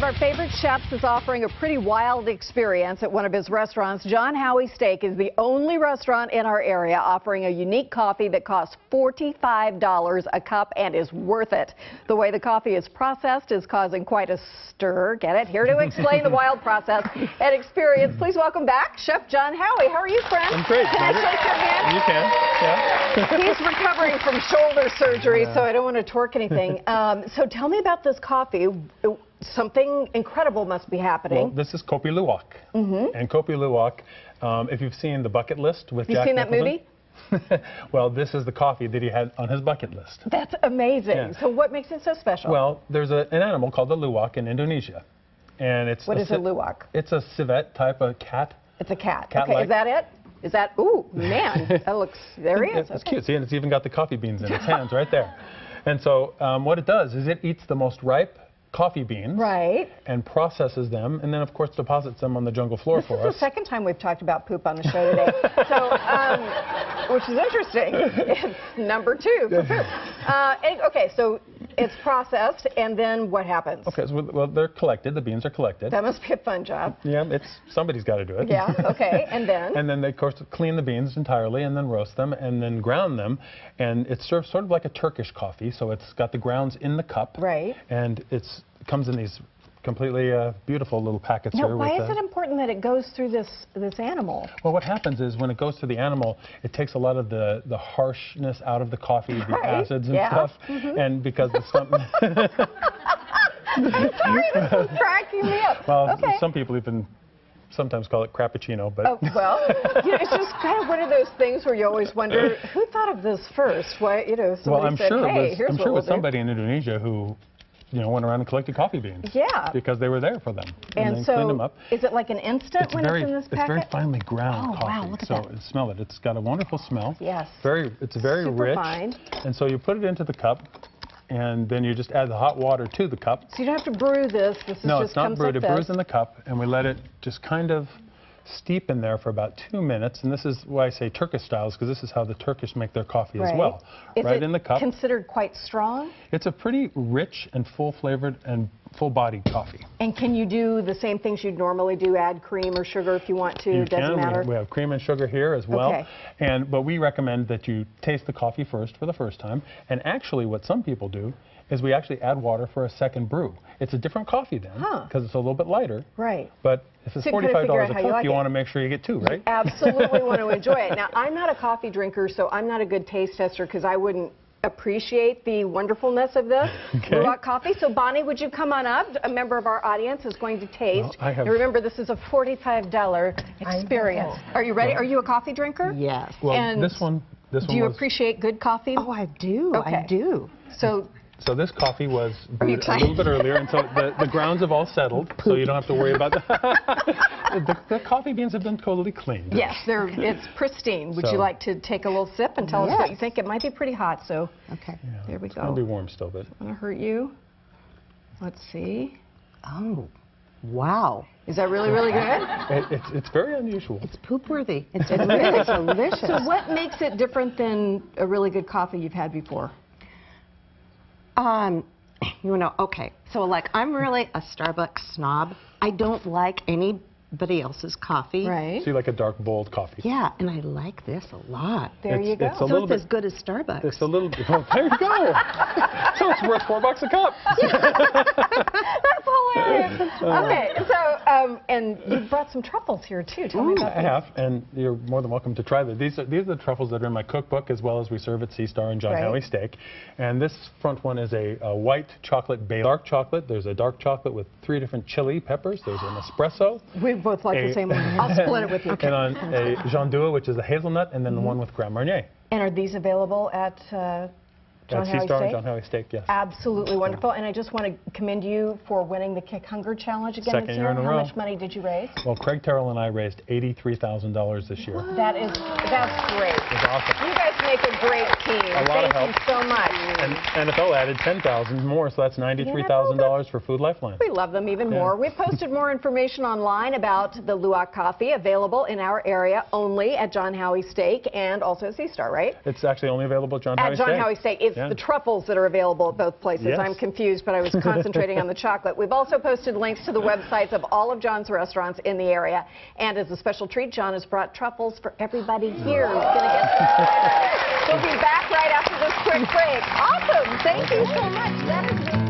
of our favorite chefs is offering a pretty wild experience at one of his restaurants. John Howie Steak is the only restaurant in our area offering a unique coffee that costs $45 a cup and is worth it. The way the coffee is processed is causing quite a stir. Get it? Here to explain the wild process and experience, please welcome back Chef John Howie. How are you, friend? I'm great. Can I shake your hand? You can, yeah. He's recovering from shoulder surgery, so I don't want to torque anything. So tell me about this coffee. Something incredible must be happening. Well, this is Kopi Luwak. And Kopi Luwak, if you've seen the bucket list with Jack Nicholson. Have you seen that movie? Well, this is the coffee that he had on his bucket list. That's amazing. Yeah. So what makes it so special? Well, there's an animal called the luwak in Indonesia. And it's what is a luwak? It's a civet type of cat. It's a cat. Cat-like. Okay, is that it? Is that, ooh, man, that looks, there he is. It's cute. See, and it's even got the coffee beans in its hands right there. And so what it does is it eats the most ripe coffee beans, right, and processes them, and then of course deposits them on the jungle floor for us. This is the second time we've talked about poop on the show today, so which is interesting. It's number 2 for poop. Okay, so it's processed, and then what happens? Okay, so well, they're collected. The beans are collected. That must be a fun job. Yeah, somebody's got to do it. Yeah. Okay, and then? And then they of course clean the beans entirely, and then roast them, and then ground them, and it's served sort of like a Turkish coffee. So it's got the grounds in the cup, right, and it comes in these completely beautiful little packets now, here. Why is it important that it goes through this animal? Well, what happens is when it goes to the animal, it takes a lot of the harshness out of the coffee, the acids and stuff, and because the stomach. I'm sorry, this is cracking me up. Well, some people even sometimes call it crappuccino, but well, it's just kind of one of those things where you always wonder who thought of this first. Why, somebody said, "Hey, here's what we'll do." I'm sure it was somebody in Indonesia who went around and collected coffee beans. Yeah. Because they were there for them. And so, cleaned them up. Is it like an instant when it's in this packet? It's very finely ground coffee. Wow, look at that. So smell it. It's got a wonderful smell. Yes. It's very super rich. Fine. And so you put it into the cup, and then you just add the hot water to the cup. So you don't have to brew this. No, it's not brewed. It brews in the cup, and we let it just kind of steep in there for about 2 minutes, and this is why I say Turkish styles, because this is how the Turkish make their coffee as well. Right in the cup. Considered quite strong? It's a pretty rich and full-flavored and full-bodied coffee. And can you do the same things you'd normally do? Add cream or sugar if you want to? You Doesn't matter. We have cream and sugar here as well. Okay. But we recommend that you taste the coffee first for the first time. And actually, what some people do is we actually add water for a second brew. It's a different coffee then, because it's a little bit lighter. Right. But if it's $45 a cup, you want to make sure you get 2, right? Absolutely want to enjoy it. Now, I'm not a coffee drinker, so I'm not a good taste tester because I wouldn't appreciate the wonderfulness of this Luwak coffee. So, Bonnie, would you come on up? A member of our audience is going to taste. Well, now, remember, this is a $45 experience. Are you ready? Are you a coffee drinker? Yes. Well, and this one do you appreciate good coffee? Oh, I do. Okay. I do. So this coffee was brewed a little bit earlier, and so the grounds have all settled, so you don't have to worry about that. The coffee beans have been totally cleaned. Yes, it's pristine. Would you like to take a little sip and tell us what you think? It might be pretty hot, so there we go. It's going to be warm still, but... Want to hurt you? Let's see. Oh, wow. Is that really, really good? It's very unusual. It's poop-worthy. It's really delicious. So what makes it different than a really good coffee you've had before? Okay, so like I'm really a Starbucks snob. I don't like anybody else's coffee. Right. So you like a dark, bold coffee. Yeah, and I like this a lot. There you go. So it's as good as Starbucks. It's a little bit, well, there you go. So it's worth $4 a cup. That's hilarious. Okay, so, and you brought some truffles here too. Tell me about I have, and you're more than welcome to try them. These are the truffles that are in my cookbook, as well as we serve at Sea Star and John Howie Steak. And this front one is a white chocolate base, dark chocolate. There's a dark chocolate with 3 different chili peppers. There's an espresso. We both like the same one. I'll split it with you. And on a Jandua, which is a hazelnut, and then the one with Grand Marnier. And are these available at John Howie Steak? John Howie Steak, yes. Absolutely wonderful. And I just want to commend you for winning the Kick Hunger Challenge again Second this year year. in a row. How much money did you raise? Well, Craig Terrell and I raised $83,000 this year. That's great. It's awesome. You guys make a great team. A lot of help. Thank you so much. And NFL added $10,000 more, so that's $93,000 for Food Lifeline. We love them even more. We've posted more information online about the Luwak coffee, available in our area only at John Howie Steak and also at Sea Star, right? It's actually only available at John Howie Steak. At John Howie Steak. it's the truffles that are available at both places. Yes. I'm confused, but I was concentrating on the chocolate. We've also posted links to the websites of all of John's restaurants in the area. And as a special treat, John has brought truffles for everybody here. Who's going to get some. We'll be back right after this quick break. Awesome. Thank you so much. That is